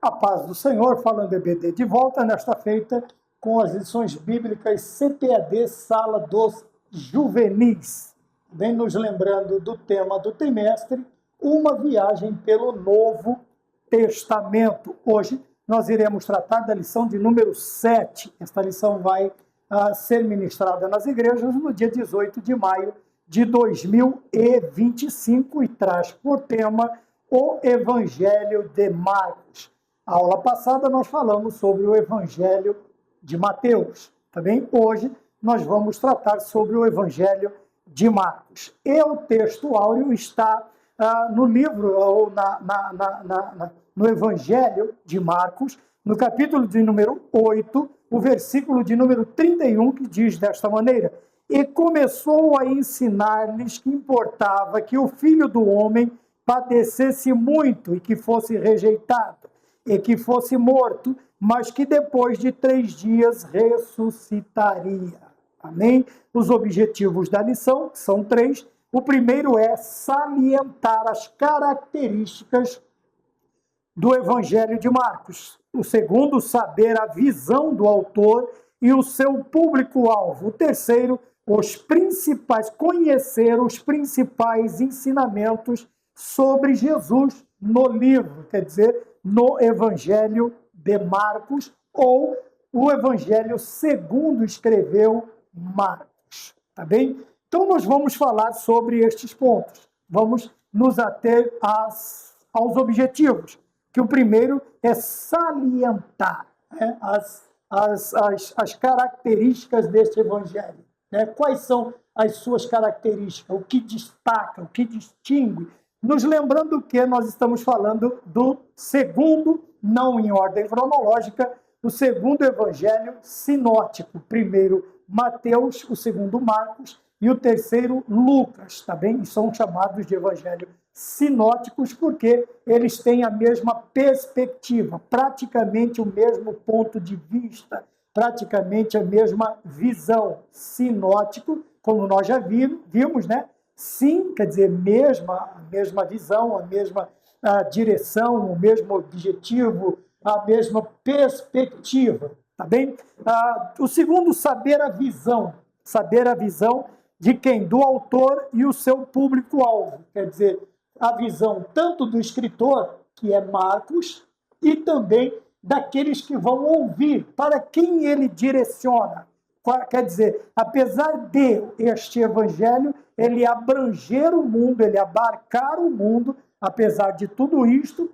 A paz do Senhor, falando EBD de volta nesta feita com as lições bíblicas CPAD, Sala dos Juvenis. Vem nos lembrando do tema do trimestre, uma viagem pelo Novo Testamento. Hoje nós iremos tratar da lição de número 7. Esta lição vai ser ministrada nas igrejas no dia 18 de maio de 2025 e traz por tema o Evangelho de Marcos. A aula passada nós falamos sobre o Evangelho de Mateus. Também hoje nós vamos tratar sobre o Evangelho de Marcos. E o texto áureo está no livro, ou no Evangelho de Marcos, no capítulo de número 8, o versículo de número 31, que diz desta maneira: E começou a ensinar-lhes que importava que o Filho do Homem padecesse muito e que fosse rejeitado, e que fosse morto, mas que depois de 3 dias ressuscitaria. Amém? Os objetivos da lição são 3. O primeiro é salientar as características do Evangelho de Marcos. O segundo, saber a visão do autor e o seu público-alvo. O terceiro, conhecer os principais ensinamentos sobre Jesus no livro, quer dizer, no Evangelho de Marcos, ou o Evangelho segundo escreveu Marcos, tá bem? Então nós vamos falar sobre estes pontos, vamos nos ater aos objetivos, que o primeiro é salientar as características deste Evangelho, né? Quais são as suas características, o que destaca, o que distingue, nos lembrando que nós estamos falando do segundo, não em ordem cronológica, o segundo evangelho sinótico. O primeiro, Mateus, o segundo, Marcos, e o terceiro, Lucas, tá bem? E são chamados de evangelhos sinóticos porque eles têm a mesma perspectiva, praticamente o mesmo ponto de vista, praticamente a mesma visão. Sinótico, como nós já vimos, né? Sim, quer dizer, a mesma visão, a mesma direção, o mesmo objetivo, a mesma perspectiva, tá bem? O segundo, saber a visão de quem? Do autor e o seu público-alvo, quer dizer, a visão tanto do escritor, que é Marcos, e também daqueles que vão ouvir, para quem ele direciona. Quer dizer, apesar de este evangelho, ele abranger o mundo, ele abarcar o mundo, apesar de tudo isto,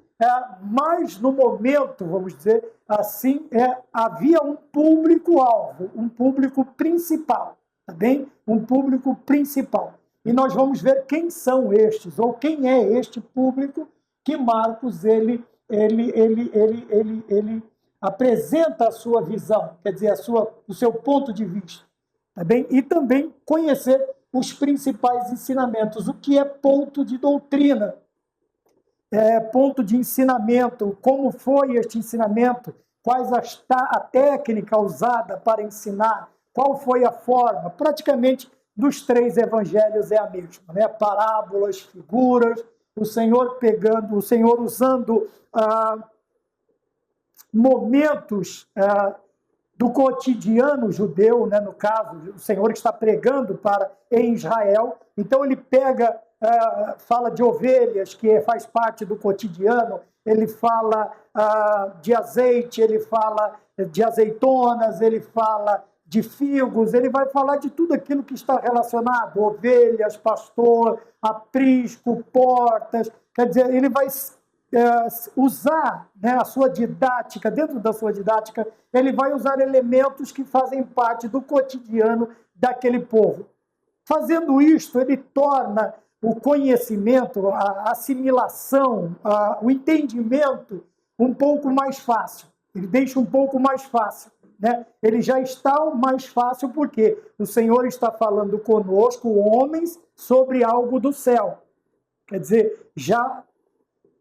mas no momento, vamos dizer assim, havia um público-alvo, um público principal, tá bem? Um público principal. E nós vamos ver quem são estes, ou quem é este público que Marcos, ele apresenta a sua visão, quer dizer, o seu ponto de vista, tá bem? E também conhecer os principais ensinamentos, o que é ponto de doutrina, ponto de ensinamento, como foi este ensinamento, quais a técnica usada para ensinar, qual foi a forma, praticamente dos 3 evangelhos é a mesma, né? Parábolas, figuras, o Senhor usando momentos do cotidiano judeu, né? No caso, o Senhor está pregando em Israel, então ele fala de ovelhas, que faz parte do cotidiano, ele fala de azeite, ele fala de azeitonas, ele fala de figos, ele vai falar de tudo aquilo que está relacionado, ovelhas, pastor, aprisco, portas, quer dizer, ele vai usar, né, a sua didática, dentro da sua didática, ele vai usar elementos que fazem parte do cotidiano daquele povo. Fazendo isto, ele torna o conhecimento, a assimilação, o entendimento um pouco mais fácil. Ele deixa um pouco mais fácil, né? Ele já está mais fácil porque o Senhor está falando conosco, homens, sobre algo do céu. Quer dizer, já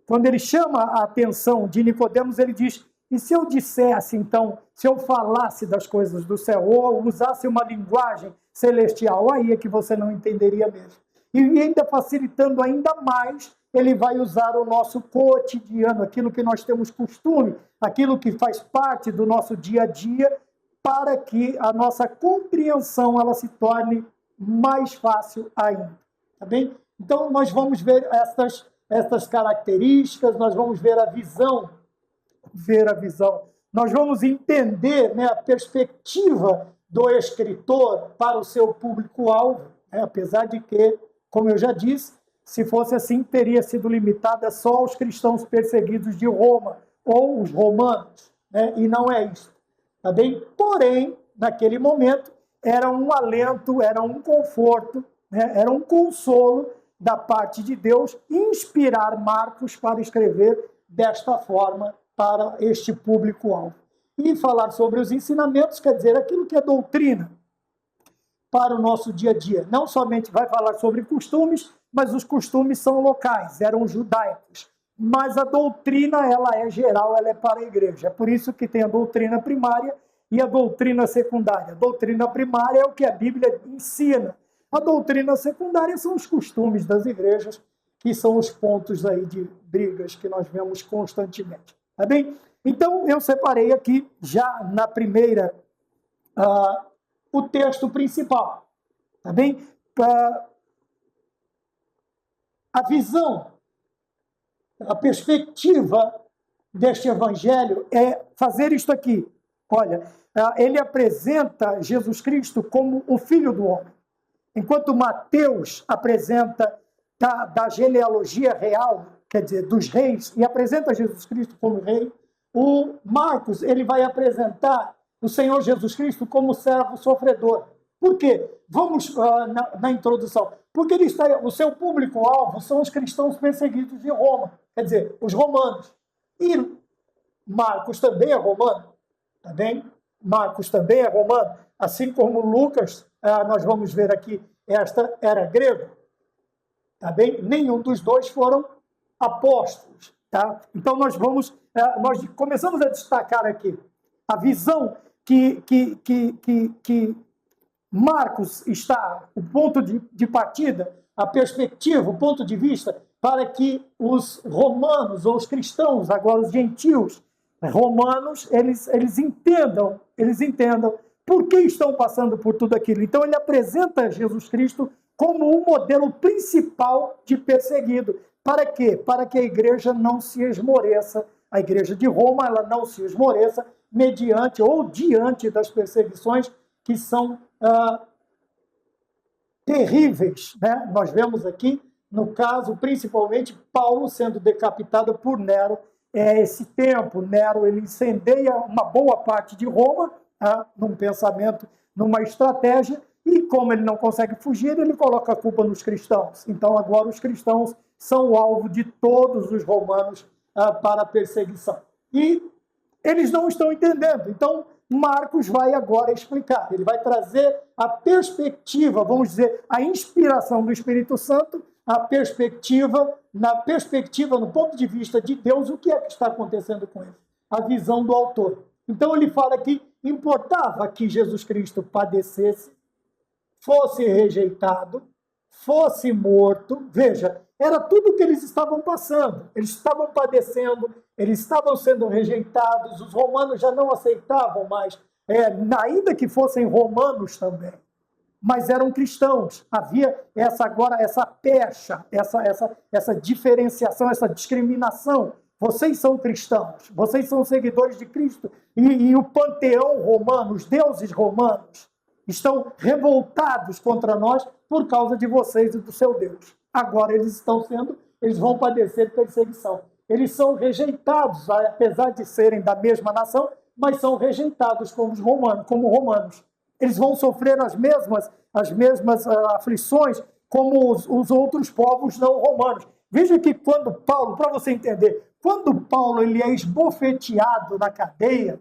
quando ele chama a atenção de Nicodemos, ele diz: e se eu dissesse, então, se eu falasse das coisas do céu, ou usasse uma linguagem celestial, aí é que você não entenderia mesmo. E ainda facilitando ainda mais ele vai usar o nosso cotidiano, aquilo que nós temos costume, aquilo que faz parte do nosso dia a dia, para que a nossa compreensão ela se torne mais fácil ainda. Tá bem? Então, nós vamos ver estas características, nós vamos ver a visão, nós vamos entender, né, a perspectiva do escritor para o seu público-alvo, né, apesar de que, como eu já disse, se fosse assim, teria sido limitada só aos cristãos perseguidos de Roma, ou os romanos, né, e não é isso. Tá bem? Porém, naquele momento, era um alento, era um conforto, né, era um consolo da parte de Deus inspirar Marcos para escrever desta forma para este público-alvo. E falar sobre os ensinamentos, quer dizer, aquilo que é doutrina para o nosso dia a dia. Não somente vai falar sobre costumes, mas os costumes são locais, eram judaicos. Mas a doutrina, ela é geral, ela é para a igreja. É por isso que tem a doutrina primária e a doutrina secundária. A doutrina primária é o que a Bíblia ensina. A doutrina secundária são os costumes das igrejas, que são os pontos aí de brigas que nós vemos constantemente. Tá bem? Então, eu separei aqui, já na primeira, o texto principal. Tá bem? A visão, a perspectiva deste evangelho é fazer isto aqui. Olha, ele apresenta Jesus Cristo como o Filho do Homem. Enquanto Mateus apresenta da genealogia real, quer dizer, dos reis, e apresenta Jesus Cristo como rei, o Marcos ele vai apresentar o Senhor Jesus Cristo como servo sofredor. Por quê? Vamos na introdução. Porque o seu público-alvo são os cristãos perseguidos de Roma, quer dizer, os romanos. E Marcos também é romano, tá bem? Marcos também é romano, assim como Lucas, nós vamos ver aqui, esta era grego, tá bem? Nenhum dos dois foram apóstolos, tá? Então nós começamos a destacar aqui a visão que Marcos está, o ponto de partida, a perspectiva, o ponto de vista, para que os romanos, ou os cristãos, agora os gentios romanos, eles entendam por que estão passando por tudo aquilo. Então ele apresenta Jesus Cristo como o modelo principal de perseguido. Para quê? Para que a igreja não se esmoreça, a igreja de Roma, ela não se esmoreça mediante ou diante das perseguições que são terríveis, né? Nós vemos aqui, no caso, principalmente, Paulo sendo decapitado por Nero. Esse tempo, Nero ele incendeia uma boa parte de Roma, num pensamento, numa estratégia, e como ele não consegue fugir, ele coloca a culpa nos cristãos. Então, agora os cristãos são o alvo de todos os romanos para a perseguição. E eles não estão entendendo. Então, Marcos vai agora explicar. Ele vai trazer a perspectiva, vamos dizer, a inspiração do Espírito Santo, a perspectiva, no ponto de vista de Deus, o que é que está acontecendo com ele? A visão do autor. Então, ele fala que importava que Jesus Cristo padecesse, fosse rejeitado, fosse morto. Veja, era tudo o que eles estavam passando. Eles estavam padecendo, eles estavam sendo rejeitados, os romanos já não aceitavam mais, ainda que fossem romanos também, mas eram cristãos. Havia essa pecha, essa diferenciação, essa discriminação. Vocês são cristãos, vocês são seguidores de Cristo, e o panteão romano, os deuses romanos, estão revoltados contra nós por causa de vocês e do seu Deus. Agora eles vão padecer perseguição. Eles são rejeitados, apesar de serem da mesma nação, mas são rejeitados como romanos. Eles vão sofrer as mesmas aflições como os outros povos não romanos. Veja que quando Paulo, para você entender, quando Paulo ele é esbofeteado na cadeia,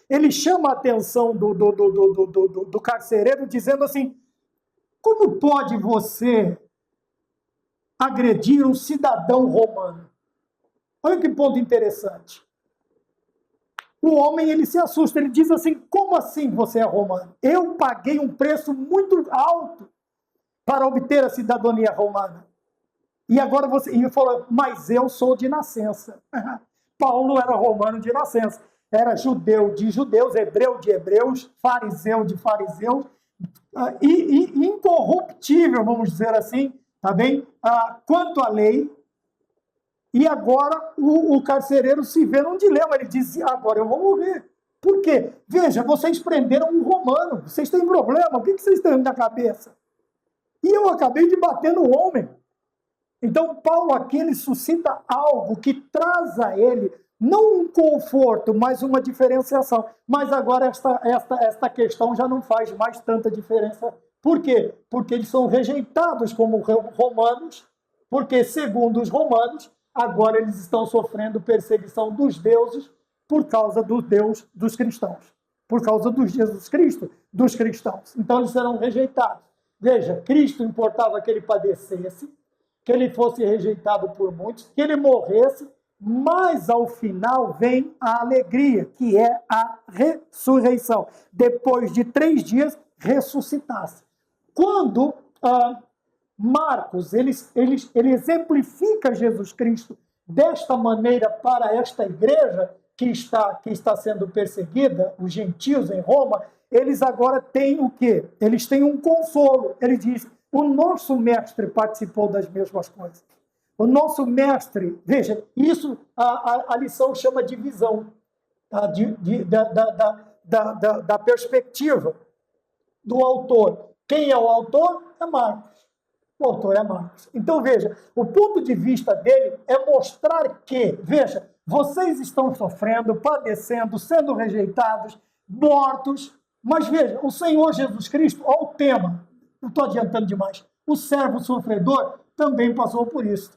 ele chama a atenção do carcereiro dizendo assim: como pode você agredir um cidadão romano? Olha que ponto interessante. O homem ele se assusta, ele diz assim: como assim você é romano? Eu paguei um preço muito alto para obter a cidadania romana. E agora e ele falou, mas eu sou de nascença. Paulo era romano de nascença. Era judeu de judeus, hebreu de hebreus, fariseu de fariseus, e incorruptível, vamos dizer assim, tá bem? Quanto à lei. E agora o carcereiro se vê num dilema. Ele diz, agora eu vou morrer. Por quê? Veja, vocês prenderam um romano. Vocês têm problema? O que vocês têm na cabeça? E eu acabei de bater no homem. Então, Paulo aqui ele suscita algo que traz a ele não um conforto, mas uma diferenciação. Mas agora esta questão já não faz mais tanta diferença. Por quê? Porque eles são rejeitados como romanos, porque, segundo os romanos, agora eles estão sofrendo perseguição dos deuses por causa do Deus dos cristãos, por causa do Jesus Cristo dos cristãos. Então, eles serão rejeitados. Veja, Cristo importava que ele padecesse, que ele fosse rejeitado por muitos, que ele morresse, mas ao final vem a alegria, que é a ressurreição. Depois de 3 dias, ressuscitasse. Quando Marcos ele exemplifica Jesus Cristo desta maneira para esta igreja que está sendo perseguida, os gentios em Roma, eles agora têm o quê? Eles têm um consolo. Ele diz, o nosso mestre participou das mesmas coisas. O nosso mestre, veja, isso a lição chama de visão, tá? Da perspectiva do autor. Quem é o autor? É Marcos. O autor é Marcos. Então, veja, o ponto de vista dele é mostrar que, veja, vocês estão sofrendo, padecendo, sendo rejeitados, mortos, mas veja, o Senhor Jesus Cristo, olha o tema, não estou adiantando demais, o servo sofredor também passou por isso.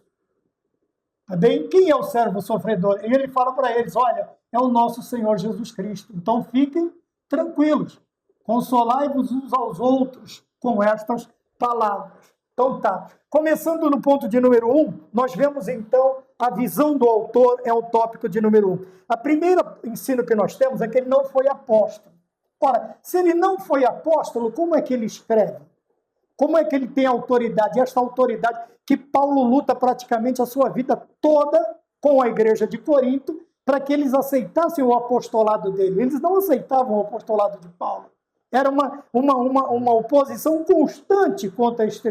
Tá bem? Quem é o servo sofredor? E ele fala para eles, olha, é o nosso Senhor Jesus Cristo. Então fiquem tranquilos, consolai-vos uns aos outros com estas palavras. Então tá, começando no ponto de número 1, nós vemos então a visão do autor é o tópico de número 1. A primeira ensino que nós temos é que ele não foi apóstolo. Ora, se ele não foi apóstolo, como é que ele escreve? Como é que ele tem autoridade? Esta autoridade que Paulo luta praticamente a sua vida toda com a igreja de Corinto para que eles aceitassem o apostolado dele. Eles não aceitavam o apostolado de Paulo. Era uma oposição constante contra este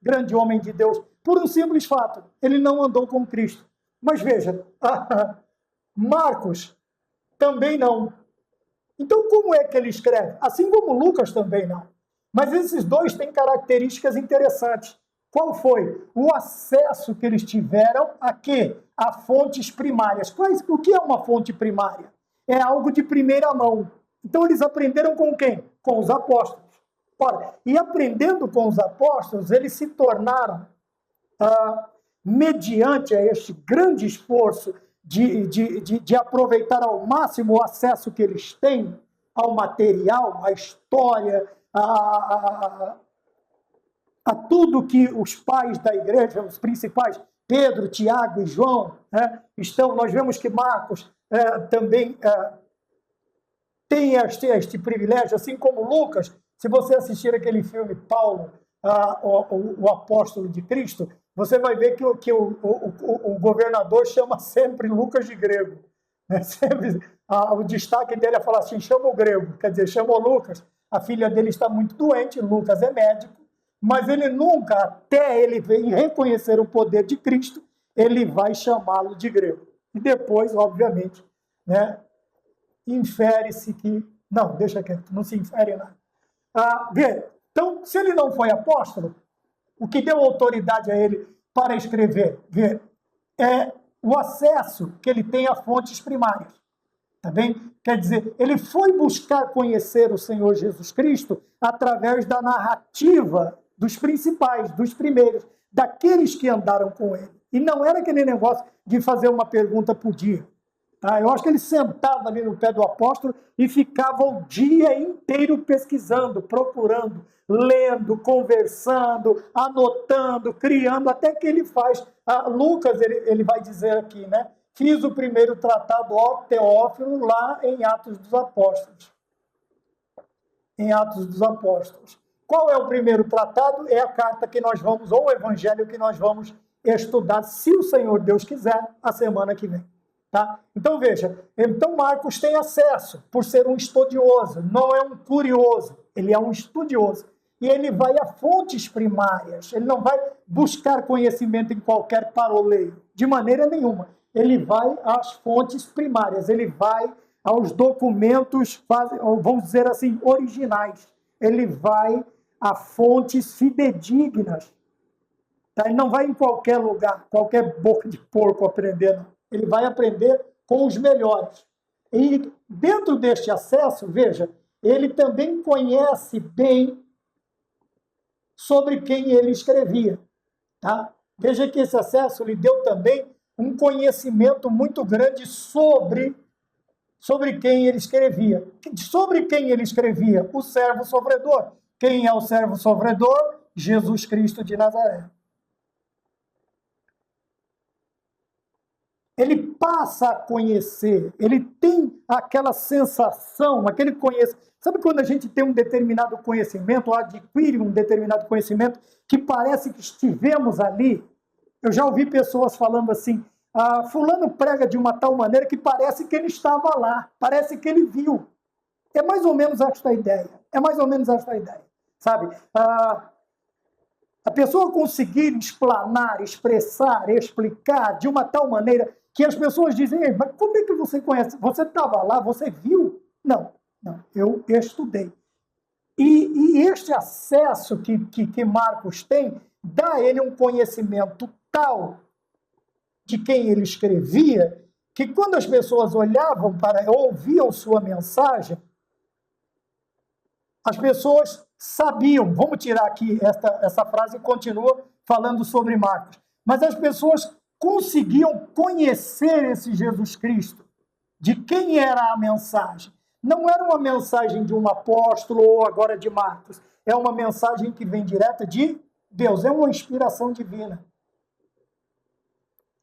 grande homem de Deus, por um simples fato. Ele não andou com Cristo. Mas veja, Marcos também não. Então, como é que ele escreve? Assim como Lucas também não. Mas esses dois têm características interessantes. Qual foi? O acesso que eles tiveram a quê? A fontes primárias. O que é uma fonte primária? É algo de primeira mão. Então, eles aprenderam com quem? Com os apóstolos. Ora, e aprendendo com os apóstolos, eles se tornaram, mediante a este grande esforço de aproveitar ao máximo o acesso que eles têm ao material, à história, a tudo que os pais da igreja, os principais, Pedro, Tiago e João, né, estão. Nós vemos que Marcos também tem este privilégio, assim como Lucas. Se você assistir aquele filme Paulo, o apóstolo de Cristo, você vai ver que o governador chama sempre Lucas de grego. Né? Sempre, o destaque dele é falar assim, chama o grego, quer dizer, chama o Lucas. A filha dele está muito doente, Lucas é médico, mas ele nunca, até ele reconhecer o poder de Cristo, ele vai chamá-lo de grego. E depois, obviamente, né, infere-se que... Não, deixa quieto, não se infere nada. Então, se ele não foi apóstolo, o que deu autoridade a ele para escrever é o acesso que ele tem a fontes primárias. Tá bem? Quer dizer, ele foi buscar conhecer o Senhor Jesus Cristo através da narrativa dos principais, dos primeiros, daqueles que andaram com ele. E não era aquele negócio de fazer uma pergunta por dia. Tá? Eu acho que ele sentava ali no pé do apóstolo e ficava o dia inteiro pesquisando, procurando, lendo, conversando, anotando, criando, até que ele faz. Lucas, ele vai dizer aqui, né? Fiz o primeiro tratado ao Teófilo lá em Atos dos Apóstolos. Em Atos dos Apóstolos. Qual é o primeiro tratado? É a carta que nós vamos, ou o evangelho que nós vamos estudar, se o Senhor Deus quiser, a semana que vem. Tá? Então, veja, então Marcos tem acesso, por ser um estudioso, não é um curioso, ele é um estudioso. E ele vai a fontes primárias, ele não vai buscar conhecimento em qualquer paroleio, de maneira nenhuma. Ele vai às fontes primárias, ele vai aos documentos, vamos dizer assim, originais. Ele vai a fontes fidedignas. Tá? Ele não vai em qualquer lugar, qualquer boca de porco aprender, não. Ele vai aprender com os melhores. E dentro deste acesso, veja, ele também conhece bem sobre quem ele escrevia. Tá? Veja que esse acesso lhe deu também um conhecimento muito grande sobre quem ele escrevia. Sobre quem ele escrevia? O servo sofredor. Quem é o servo sofredor? Jesus Cristo de Nazaré. Ele passa a conhecer, ele tem aquela sensação, aquele conhecimento. Sabe quando a gente tem um determinado conhecimento, ou adquire um determinado conhecimento, que parece que estivemos ali? Eu já ouvi pessoas falando assim, fulano prega de uma tal maneira que parece que ele estava lá, parece que ele viu. É mais ou menos esta ideia, sabe? A pessoa conseguir explanar, expressar, explicar de uma tal maneira que as pessoas dizem, mas como é que você conhece? Você estava lá, você viu? Não, eu estudei. E este acesso que Marcos tem, dá a ele um conhecimento tal de quem ele escrevia, que quando as pessoas olhavam ouviam sua mensagem, as pessoas sabiam, vamos tirar aqui essa frase e continua falando sobre Marcos, mas as pessoas conseguiam conhecer esse Jesus Cristo, de quem era a mensagem. Não era uma mensagem de um apóstolo ou agora de Marcos, é uma mensagem que vem direta de Deus, é uma inspiração divina.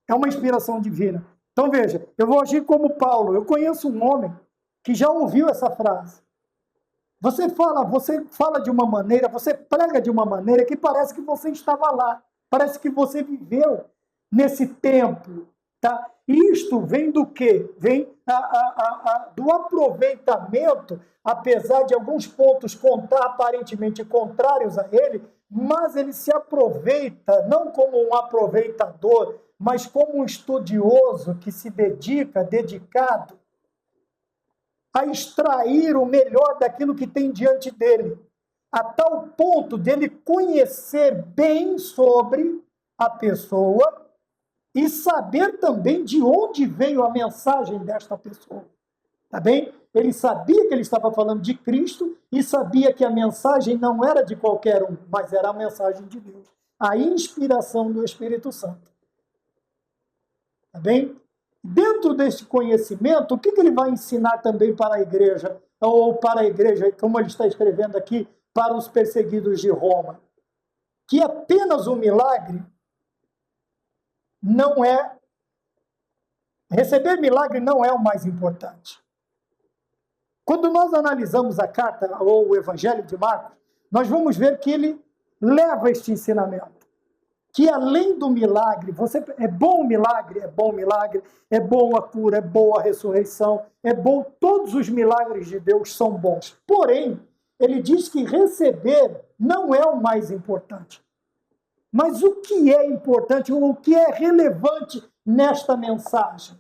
É uma inspiração divina. Então veja, eu vou agir como Paulo, eu conheço um homem que já ouviu essa frase. Você fala de uma maneira, você prega de uma maneira que parece que você estava lá, parece que você viveu nesse tempo. Tá? Isto vem do quê? Vem do aproveitamento, apesar de alguns pontos aparentemente contrários a ele, mas ele se aproveita, não como um aproveitador, mas como um estudioso que se dedicado, a extrair o melhor daquilo que tem diante dele, a tal ponto dele conhecer bem sobre a pessoa e saber também de onde veio a mensagem desta pessoa. Tá bem? Ele sabia que ele estava falando de Cristo e sabia que a mensagem não era de qualquer um, mas era a mensagem de Deus. A inspiração do Espírito Santo. Tá bem? Dentro desse conhecimento, o que ele vai ensinar também para a igreja, ou para a igreja, como ele está escrevendo aqui, para os perseguidos de Roma? Que apenas um milagre não é... Receber milagre não é o mais importante. Quando nós analisamos a carta, ou o Evangelho de Marcos, nós vamos ver que ele leva este ensinamento. Que além do milagre, é bom o milagre, é bom a cura, é boa a ressurreição, é bom, todos os milagres de Deus são bons. Porém, ele diz que receber não é o mais importante. Mas o que é importante, o que é relevante nesta mensagem?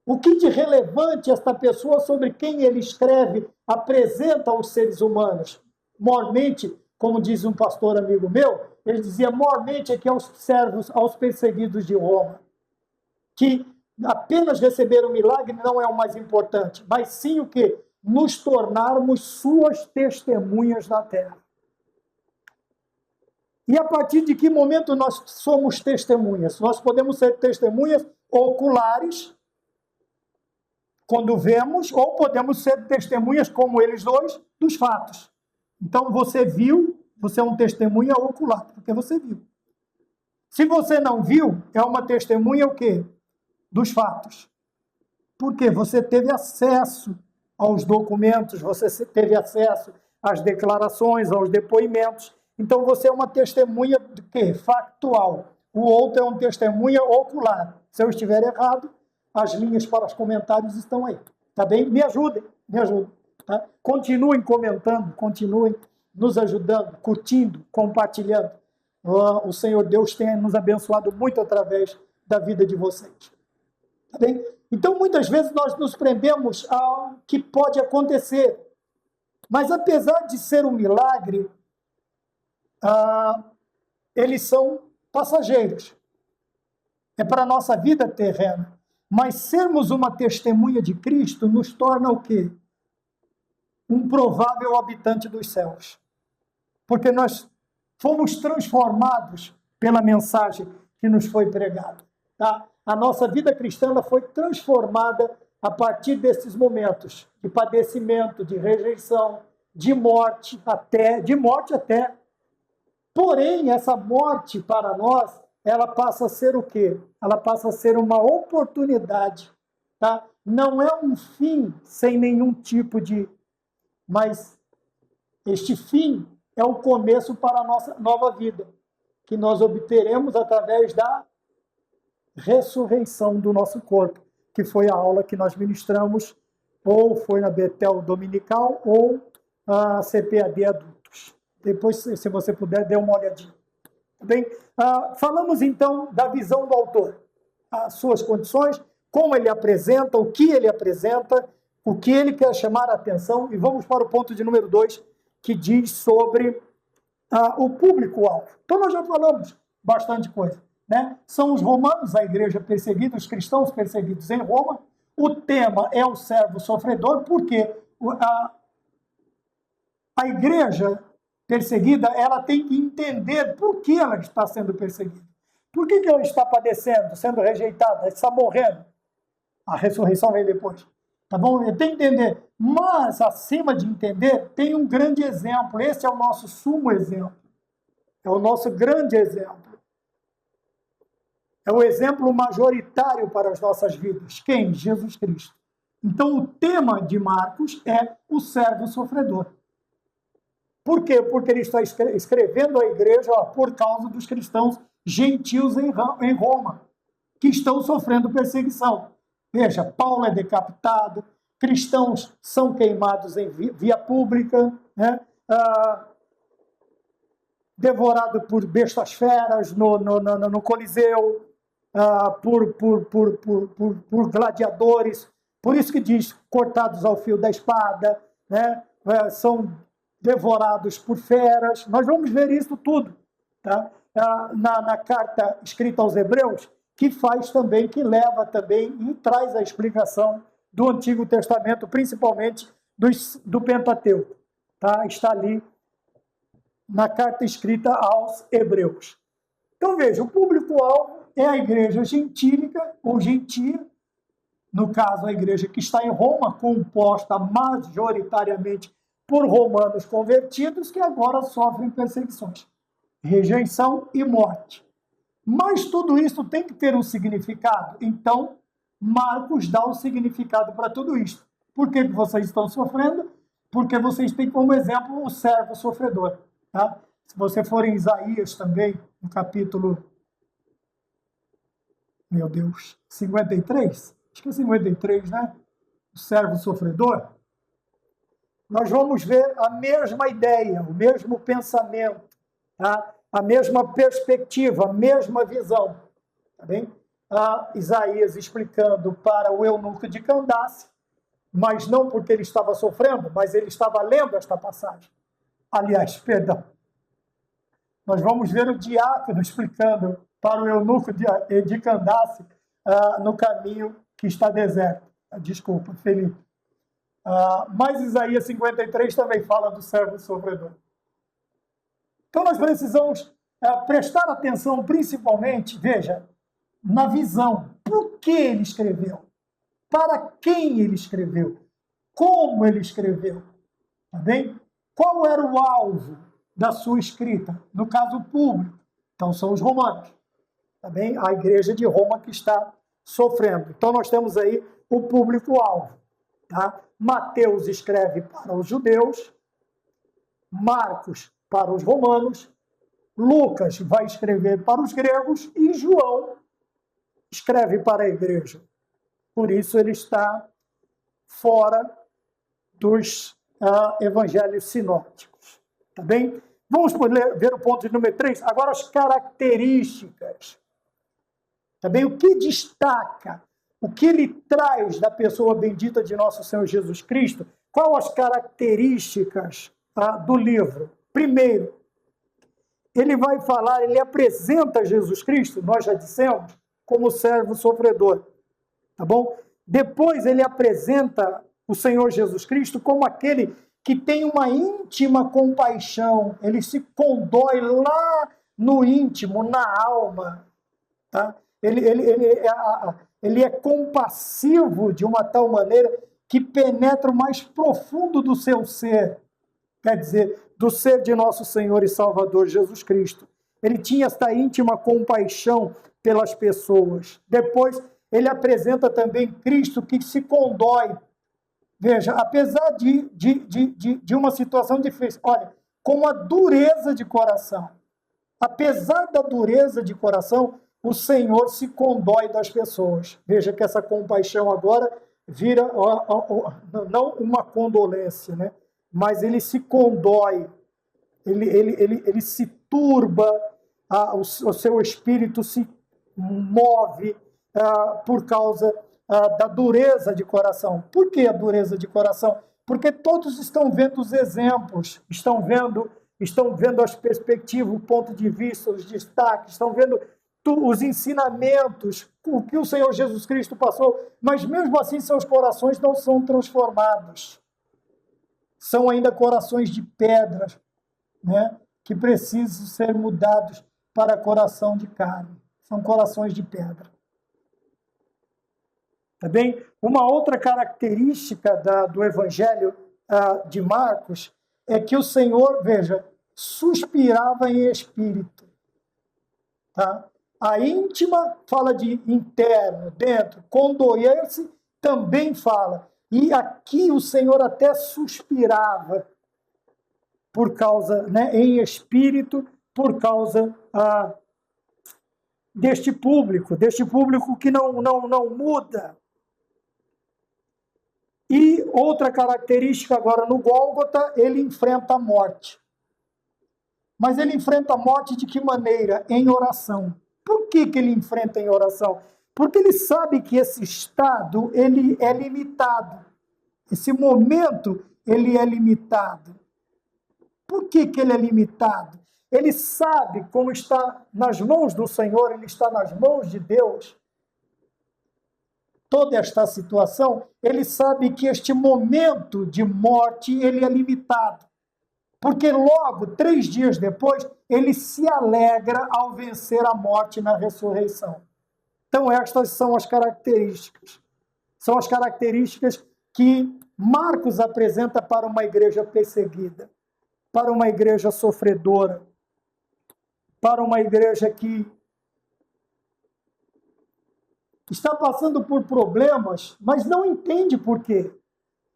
O que de relevante esta pessoa sobre quem ele escreve apresenta aos seres humanos? Mormente, como diz um pastor amigo meu, ele dizia, mormente aqui aos servos, aos perseguidos de Roma, que apenas receber o milagre não é o mais importante, mas sim o quê? Nos tornarmos suas testemunhas na terra. E a partir de que momento nós somos testemunhas? Nós podemos ser testemunhas oculares, quando vemos, ou podemos ser testemunhas, como eles dois, dos fatos. Então, você viu, você é um testemunha ocular, porque você viu. Se você não viu, é uma testemunha o quê? Dos fatos. Porque você teve acesso aos documentos, você teve acesso às declarações, aos depoimentos. Então, você é uma testemunha de quê? Factual. o outro é um testemunha ocular. Se eu estiver errado, as linhas para os comentários estão aí. Tá bem? Me ajudem, me ajudem. Tá? Continuem comentando, continuem nos ajudando, curtindo, compartilhando. O Senhor Deus tem nos abençoado muito através da vida de vocês. Tá bem? Então, muitas vezes nós nos prendemos ao que pode acontecer. Mas, apesar de ser um milagre, eles são passageiros. É para a nossa vida terrena. Mas sermos uma testemunha de Cristo nos torna o quê? Um provável habitante dos céus. Porque nós fomos transformados pela mensagem que nos foi pregada. Tá? A nossa vida cristã ela foi transformada a partir desses momentos de padecimento, de rejeição, de morte até. Porém, essa morte para nós, ela passa a ser o quê? Ela passa a ser uma oportunidade. Tá? Não é um fim sem nenhum tipo de... Mas este fim é o começo para a nossa nova vida, que nós obteremos através da ressurreição do nosso corpo, que foi a aula que nós ministramos, ou foi na Betel Dominical, ou a CPAD Adultos. Depois, se você puder, dê uma olhadinha. Bem, falamos então da visão do autor, as suas condições, como ele apresenta, o que ele apresenta, o que ele quer chamar a atenção, e vamos para o ponto de número 2, que diz sobre o público-alvo. Então, nós já falamos bastante coisa. Né? São os romanos, a igreja perseguida, os cristãos perseguidos em Roma. O tema é o servo sofredor, porque a igreja perseguida ela tem que entender por que ela está sendo perseguida. Por que ela está padecendo, sendo rejeitada, está morrendo? A ressurreição vem depois. Tá bom? Tem que entender. Mas, acima de entender, tem um grande exemplo. Esse é o nosso sumo exemplo. É o nosso grande exemplo. É o exemplo majoritário para as nossas vidas. Quem? Jesus Cristo. Então, o tema de Marcos é o servo sofredor. Por quê? Porque ele está escrevendo à igreja por causa dos cristãos gentios em Roma, que estão sofrendo perseguição. Veja, Paulo é decapitado, cristãos são queimados em via pública, né? Devorado por bestas feras no Coliseu, por gladiadores. Por isso que diz, cortados ao fio da espada, né? São devorados por feras. Nós vamos ver isso tudo, tá? Na carta escrita aos Hebreus, que leva também e traz a explicação do Antigo Testamento, principalmente do Pentateuco. Tá? Está ali na carta escrita aos Hebreus. Então, veja, o público-alvo é a igreja gentílica ou gentia, no caso, a igreja que está em Roma, composta majoritariamente por romanos convertidos que agora sofrem perseguições, rejeição e morte. Mas tudo isso tem que ter um significado. Então, Marcos dá um significado para tudo isso. Por que vocês estão sofrendo? Porque vocês têm como exemplo o servo sofredor. Tá? Se você for em Isaías também, no capítulo, 53, acho que é 53, né? O servo sofredor. Nós vamos ver a mesma ideia, o mesmo pensamento, tá? A mesma perspectiva, a mesma visão. Tá bem? Isaías explicando para o eunuco de Candace, mas não porque ele estava sofrendo, mas ele estava lendo esta passagem. Aliás, perdão. Nós vamos ver o diácono explicando para o eunuco de Candace no caminho que está deserto. Desculpa, Felipe. Mas Isaías 53 também fala do servo sofredor. Então, nós precisamos prestar atenção, principalmente, veja, na visão. Por que ele escreveu? Para quem ele escreveu? Como ele escreveu? Tá bem? Qual era o alvo da sua escrita? No caso, o público. Então, são os romanos. Tá bem? A igreja de Roma que está sofrendo. Então, nós temos aí o público-alvo. Tá? Mateus escreve para os judeus, Marcos para os romanos, Lucas vai escrever para os gregos e João escreve para a igreja. Por isso ele está fora dos evangelhos sinópticos. Tá bem? Vamos ver o ponto de número 3. Agora as características. Tá bem? O que destaca? O que ele traz da pessoa bendita de nosso Senhor Jesus Cristo? Quais as características do livro? Primeiro, ele vai falar, ele apresenta Jesus Cristo, nós já dissemos, como servo sofredor. Tá bom? Depois ele apresenta o Senhor Jesus Cristo como aquele que tem uma íntima compaixão, ele se condói lá no íntimo, na alma. Tá? Ele é compassivo de uma tal maneira que penetra o mais profundo do seu ser, quer dizer, do ser de nosso Senhor e Salvador Jesus Cristo. Ele tinha esta íntima compaixão pelas pessoas. Depois, ele apresenta também Cristo que se condói. Veja, apesar de uma situação difícil, olha, com a dureza de coração, apesar da dureza de coração, o Senhor se condói das pessoas. Veja que essa compaixão agora vira não uma condolência, né? Mas ele se condói, ele se turba, o seu espírito se move por causa da dureza de coração. Por que a dureza de coração? Porque todos estão vendo os exemplos, estão vendo as perspectivas, o ponto de vista, os destaques, estão vendo os ensinamentos, o que o Senhor Jesus Cristo passou, mas mesmo assim seus corações não são transformados. São ainda corações de pedra, né, que precisam ser mudados para coração de carne. São corações de pedra. Tá bem? Uma outra característica do Evangelho de Marcos é que o Senhor, veja, suspirava em espírito. Tá? A íntima fala de interno, dentro. Condoer-se também fala. E aqui o Senhor até suspirava por causa, né, em espírito, por causa deste público que não muda. E outra característica agora no Gólgota, ele enfrenta a morte. Mas ele enfrenta a morte de que maneira? Em oração. Por que ele enfrenta em oração? Porque ele sabe que esse estado ele é limitado. Esse momento ele é limitado. Por que ele é limitado? Ele sabe como está nas mãos do Senhor, ele está nas mãos de Deus. Toda esta situação, ele sabe que este momento de morte ele é limitado. Porque logo, 3 dias depois, ele se alegra ao vencer a morte na ressurreição. Então, estas são as características. São as características que Marcos apresenta para uma igreja perseguida, para uma igreja sofredora, para uma igreja que está passando por problemas, mas não entende por quê.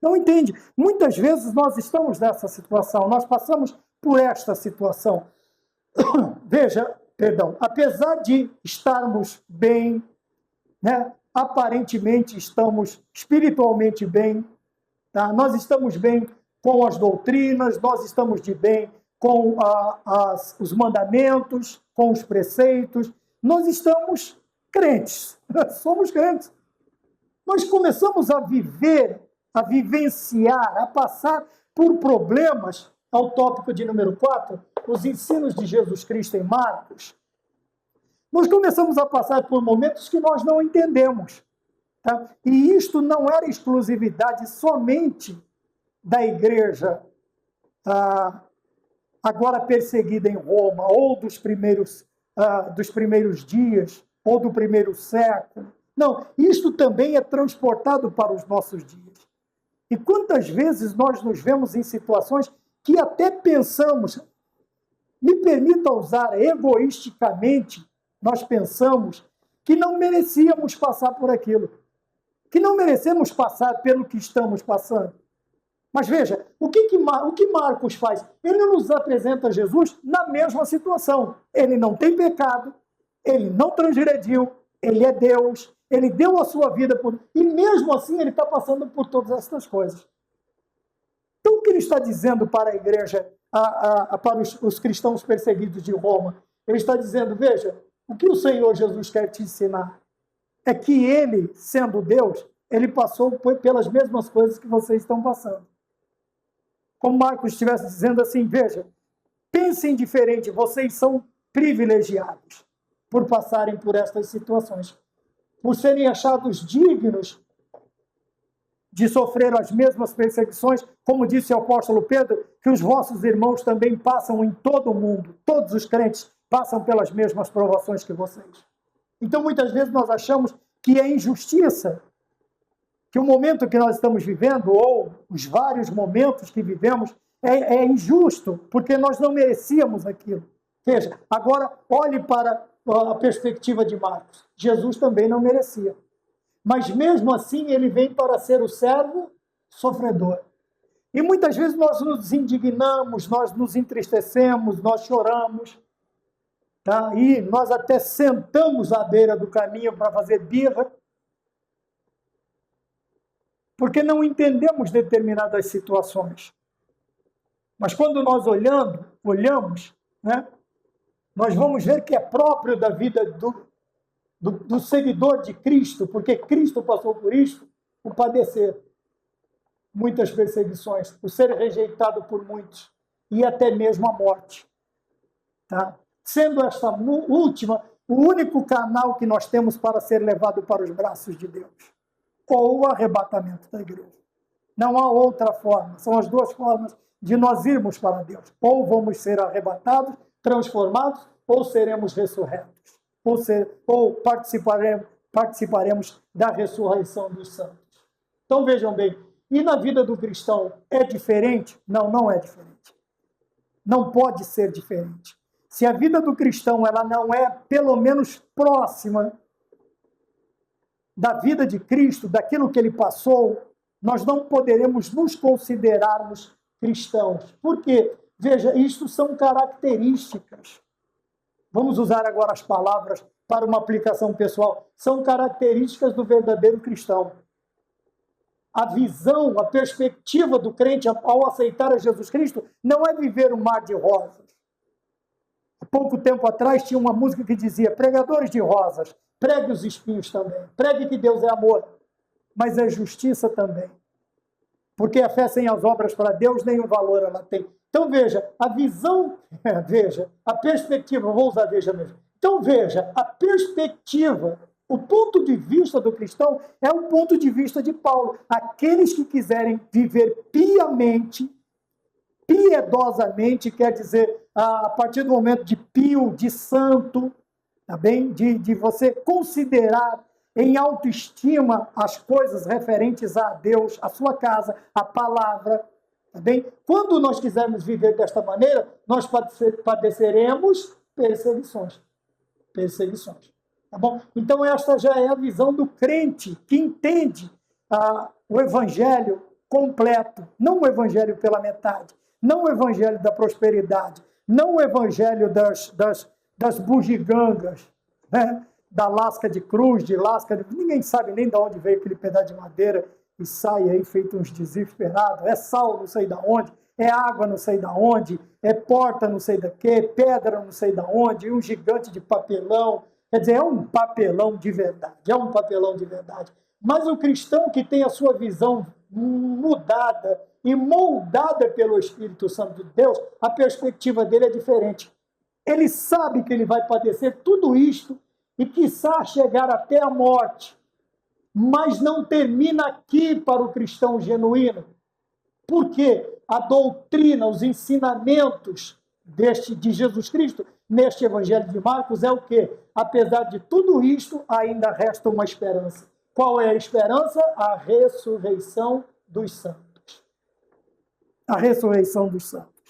Não entende. Muitas vezes nós estamos nessa situação, nós passamos por esta situação. Veja, apesar de estarmos bem, né, aparentemente estamos espiritualmente bem, tá? Nós estamos bem com as doutrinas, nós estamos de bem com os mandamentos, com os preceitos, nós estamos crentes, somos crentes. Nós começamos a viver, a vivenciar, a passar por problemas, ao tópico de número 4, os ensinos de Jesus Cristo em Marcos. Nós começamos a passar por momentos que nós não entendemos. Tá? E isto não era exclusividade somente da igreja agora perseguida em Roma, ou dos primeiros dias, ou do primeiro século. Não, isto também é transportado para os nossos dias. E quantas vezes nós nos vemos em situações que até pensamos, me permita usar egoisticamente, nós pensamos que não merecíamos passar por aquilo, que não merecemos passar pelo que estamos passando. Mas veja, o que Marcos faz? Ele nos apresenta Jesus na mesma situação. Ele não tem pecado, ele não transgrediu, ele é Deus, ele deu a sua vida por... E mesmo assim ele está passando por todas essas coisas. Então o que ele está dizendo para a igreja, para os cristãos perseguidos de Roma? Ele está dizendo, veja, o que o Senhor Jesus quer te ensinar é que ele, sendo Deus, ele passou pelas mesmas coisas que vocês estão passando. Como Marcos estivesse dizendo assim, veja, pensem diferente, vocês são privilegiados por passarem por estas situações, por serem achados dignos de sofrer as mesmas perseguições, como disse o apóstolo Pedro, que os vossos irmãos também passam em todo o mundo, todos os crentes passam pelas mesmas provações que vocês. Então, muitas vezes nós achamos que é injustiça, que o momento que nós estamos vivendo, ou os vários momentos que vivemos, é injusto, porque nós não merecíamos aquilo. Veja, agora olhe para a perspectiva de Marcos. Jesus também não merecia. Mas mesmo assim ele vem para ser o servo sofredor. E muitas vezes nós nos indignamos, nós nos entristecemos, nós choramos. Tá? E nós até sentamos à beira do caminho para fazer birra, porque não entendemos determinadas situações. Mas quando nós olhamos, né, nós vamos ver que é próprio da vida do seguidor de Cristo, porque Cristo passou por isso, o padecer muitas perseguições, o ser rejeitado por muitos, e até mesmo a morte. Tá? Sendo esta última o único canal que nós temos para ser levado para os braços de Deus, ou o arrebatamento da igreja. Não há outra forma, são as duas formas de nós irmos para Deus. Ou vamos ser arrebatados, transformados, ou seremos ressurretos, ou participaremos da ressurreição dos santos. Então vejam bem, e na vida do cristão é diferente? Não, não é diferente. Não pode ser diferente. Se a vida do cristão ela não é pelo menos próxima da vida de Cristo, daquilo que ele passou, nós não poderemos nos considerarmos cristãos. Por quê? Veja, isto são características. Vamos usar agora as palavras para uma aplicação pessoal. São características do verdadeiro cristão. A visão, a perspectiva do crente ao aceitar a Jesus Cristo não é viver um mar de rosas. Há pouco tempo atrás tinha uma música que dizia: pregadores de rosas, pregue os espinhos também. Pregue que Deus é amor, mas é justiça também. Porque a fé sem as obras para Deus nenhum valor ela tem. Então veja, a visão, veja, a perspectiva, vou usar veja mesmo. Então veja, a perspectiva, o ponto de vista do cristão é o ponto de vista de Paulo. Aqueles que quiserem viver piamente, piedosamente, quer dizer, a partir do momento de pio, de santo, tá bem? De você considerar em autoestima as coisas referentes a Deus, a sua casa, a palavra, tá bem? Quando nós quisermos viver desta maneira, nós padeceremos perseguições. Perseguições, tá bom? Então esta já é a visão do crente que entende o evangelho completo, não o evangelho pela metade, não o evangelho da prosperidade, não o evangelho das bugigangas, né? Da lasca de cruz, de lasca de... Ninguém sabe nem de onde veio aquele pedaço de madeira e sai aí feito uns desesperados. É sal não sei da onde, é água não sei da onde, é porta não sei da quê, pedra não sei da onde, e um gigante de papelão. Quer dizer, é um papelão de verdade, é um papelão de verdade. Mas o cristão que tem a sua visão mudada e moldada pelo Espírito Santo de Deus, a perspectiva dele é diferente. Ele sabe que ele vai padecer tudo isto e, quiçá, chegar até a morte. Mas não termina aqui para o cristão genuíno. Por quê? A doutrina, os ensinamentos de Jesus Cristo, neste Evangelho de Marcos, é o quê? Apesar de tudo isto, ainda resta uma esperança. Qual é a esperança? A ressurreição dos santos. A ressurreição dos santos.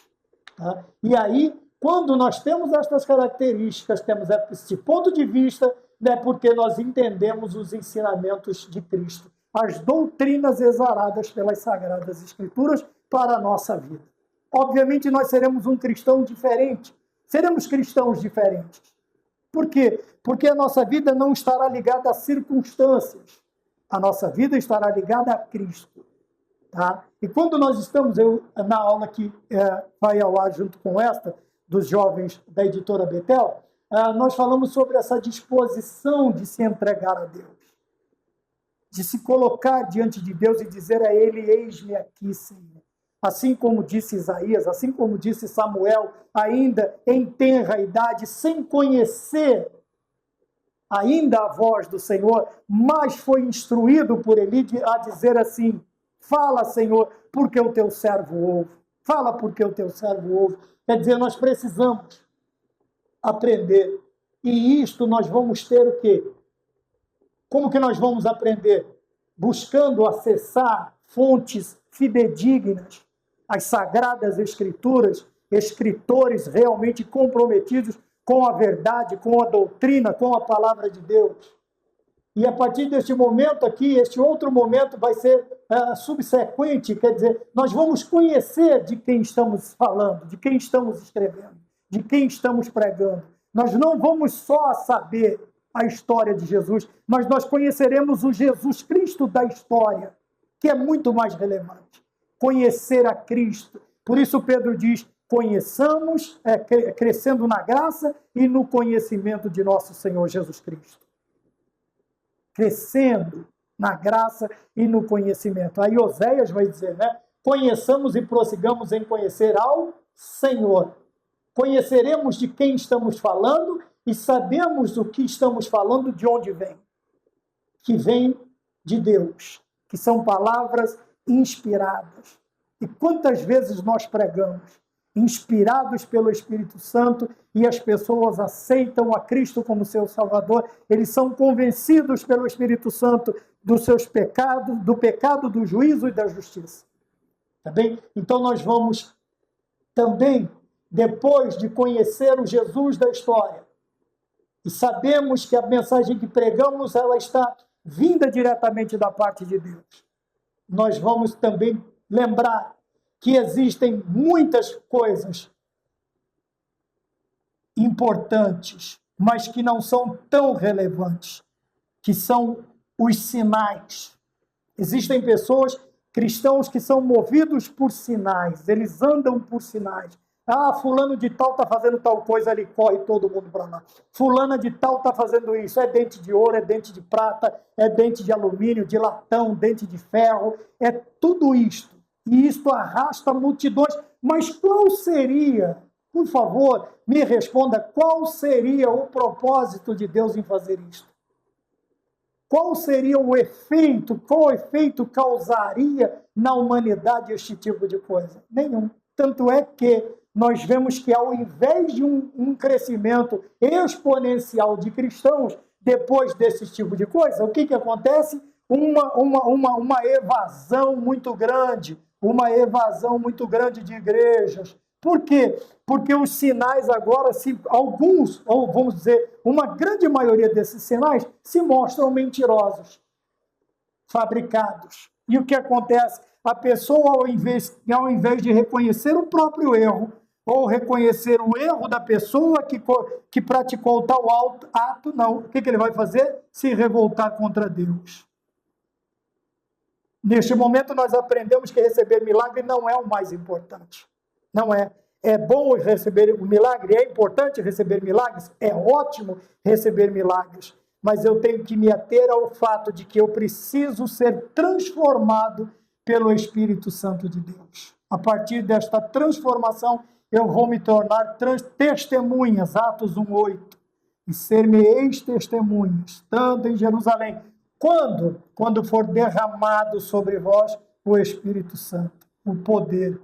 Tá? E aí, quando nós temos estas características, temos esse ponto de vista, né, porque nós entendemos os ensinamentos de Cristo. as doutrinas exaradas pelas Sagradas Escrituras para a nossa vida. Obviamente, nós seremos um cristão diferente. Seremos cristãos diferentes. Por quê? Porque a nossa vida não estará ligada a circunstâncias. A nossa vida estará ligada a Cristo. Tá? E quando nós estamos, na aula que vai ao ar junto com esta, dos jovens da editora Betel, nós falamos sobre essa disposição de se entregar a Deus. De se colocar diante de Deus e dizer a Ele, eis-me aqui, Senhor. Assim como disse Isaías, assim como disse Samuel, ainda em tenra idade, sem conhecer ainda a voz do Senhor, mas foi instruído por Eli a dizer assim, fala, Senhor, porque o teu servo ouve. Fala porque o teu servo ouve. Quer dizer, nós precisamos aprender. E isto nós vamos ter o quê? Como que nós vamos aprender? Buscando acessar fontes fidedignas, as Sagradas Escrituras, escritores realmente comprometidos com a verdade, com a doutrina, com a palavra de Deus. E a partir deste momento aqui, este outro momento vai ser subsequente, quer dizer, nós vamos conhecer de quem estamos falando, de quem estamos escrevendo, de quem estamos pregando. Nós não vamos só saber a história de Jesus, mas nós conheceremos o Jesus Cristo da história, que é muito mais relevante. Conhecer a Cristo. Por isso Pedro diz, conheçamos, crescendo na graça e no conhecimento de nosso Senhor Jesus Cristo. Crescendo na graça e no conhecimento. Aí Oséias vai dizer, né? Conheçamos e prossigamos em conhecer ao Senhor. Conheceremos de quem estamos falando e sabemos o que estamos falando, de onde vem. Que vem de Deus, que são palavras inspiradas. E quantas vezes nós pregamos, inspirados pelo Espírito Santo, e as pessoas aceitam a Cristo como seu Salvador, eles são convencidos pelo Espírito Santo dos seus pecados, do pecado, do juízo e da justiça. Tá bem? Então nós vamos também, depois de conhecer o Jesus da história, e sabemos que a mensagem que pregamos, ela está vinda diretamente da parte de Deus. Nós vamos também lembrar que existem muitas coisas importantes, mas que não são tão relevantes, que são os sinais. Existem pessoas, cristãos, que são movidos por sinais, eles andam por sinais. Ah, fulano de tal está fazendo tal coisa, ali corre todo mundo para lá. Fulana de tal está fazendo isso, é dente de ouro, é dente de prata, é dente de alumínio, de latão, dente de ferro, é tudo isto. E isto arrasta multidões. Mas qual seria, por favor, me responda, qual seria o propósito de Deus em fazer isto? Qual seria o efeito, qual efeito causaria na humanidade este tipo de coisa? Nenhum. Tanto é que nós vemos que ao invés de um crescimento exponencial de cristãos, depois desse tipo de coisa, o que acontece? Uma evasão muito grande de igrejas. Por quê? Porque os sinais agora, alguns, ou vamos dizer, uma grande maioria desses sinais, se mostram mentirosos, fabricados. E o que acontece? A pessoa, ao invés de reconhecer o próprio erro, ou reconhecer o erro da pessoa que praticou tal ato, não. O que ele vai fazer? Se revoltar contra Deus. Neste momento, nós aprendemos que receber milagre não é o mais importante. Não é. É bom receber o milagre, é importante receber milagres, é ótimo receber milagres, mas eu tenho que me ater ao fato de que eu preciso ser transformado pelo Espírito Santo de Deus. A partir desta transformação, eu vou me tornar testemunhas, Atos 1:8, e ser-me-eis testemunhas, tanto em Jerusalém. Quando? Quando for derramado sobre vós o Espírito Santo, o poder.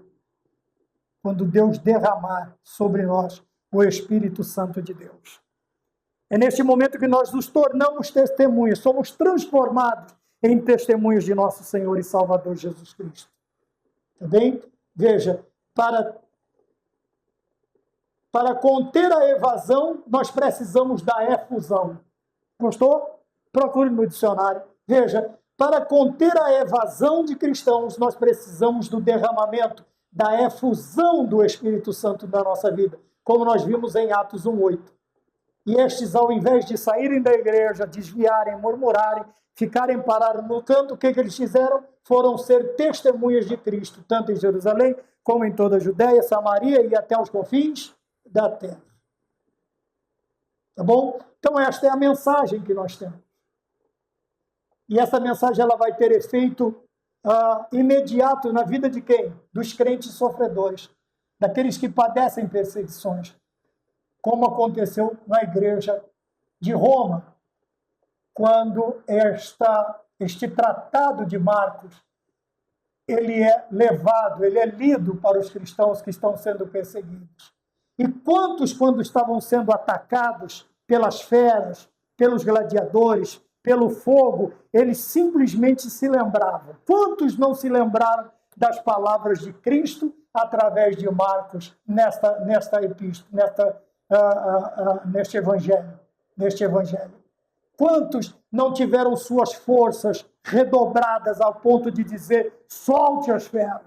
Quando Deus derramar sobre nós o Espírito Santo de Deus. É neste momento que nós nos tornamos testemunhas, somos transformados em testemunhas de nosso Senhor e Salvador Jesus Cristo. Tá bem? Veja, para conter a evasão, nós precisamos da efusão. Gostou? Procure no dicionário. Veja, Para conter a evasão de cristãos, nós precisamos do derramamento, da efusão do Espírito Santo na nossa vida, como nós vimos em Atos 1:8. E estes, ao invés de saírem da igreja, desviarem, murmurarem, ficarem parados no canto, o que eles fizeram? Foram ser testemunhas de Cristo, tanto em Jerusalém, como em toda a Judéia, Samaria e até os confins da terra. Tá bom? Então esta é a mensagem que nós temos. E essa mensagem ela vai ter efeito imediato na vida de quem? Dos crentes sofredores, daqueles que padecem perseguições, como aconteceu na igreja de Roma, quando este tratado de Marcos ele é levado, ele é lido para os cristãos que estão sendo perseguidos. E quantos, quando estavam sendo atacados pelas feras, pelos gladiadores, pelo fogo, eles simplesmente se lembravam. Quantos não se lembraram das palavras de Cristo através de Marcos nesta epístola, neste evangelho? Quantos não tiveram suas forças redobradas ao ponto de dizer, solte as feras,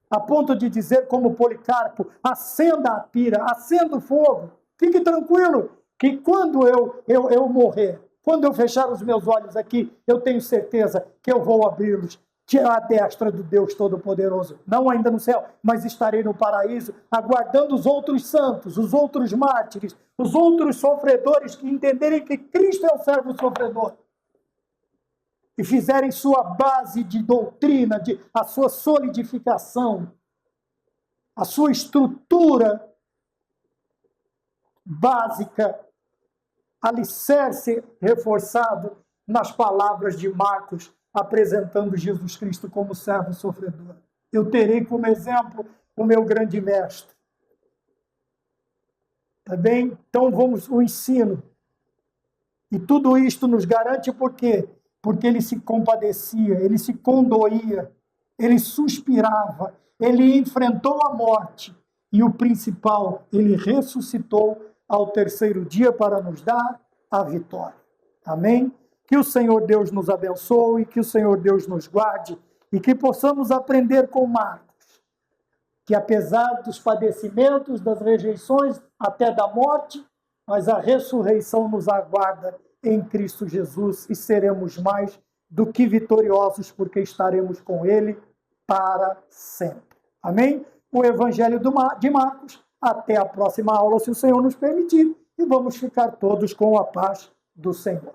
a ponto de dizer como Policarpo, acenda a pira, acenda o fogo, fique tranquilo, que quando eu morrer, quando eu fechar os meus olhos aqui, eu tenho certeza que eu vou abri-los à destra do Deus Todo-Poderoso. Não ainda no céu, mas estarei no paraíso, aguardando os outros santos, os outros mártires, os outros sofredores que entenderem que Cristo é o servo sofredor e fizerem sua base de doutrina, a sua solidificação, a sua estrutura básica, alicerce reforçado nas palavras de Marcos, apresentando Jesus Cristo como servo sofredor. Eu terei como exemplo o meu grande mestre. Tá bem? Então vamos o ensino. E tudo isto nos garante por quê? Porque ele se compadecia, ele se condoía, ele suspirava, ele enfrentou a morte e o principal, ele ressuscitou ao terceiro dia para nos dar a vitória. Amém? Que o Senhor Deus nos abençoe, que o Senhor Deus nos guarde e que possamos aprender com Marcos, que apesar dos padecimentos, das rejeições, até da morte, mas a ressurreição nos aguarda em Cristo Jesus e seremos mais do que vitoriosos, porque estaremos com Ele para sempre. Amém? O Evangelho de Marcos. Até a próxima aula, se o Senhor nos permitir, e vamos ficar todos com a paz do Senhor.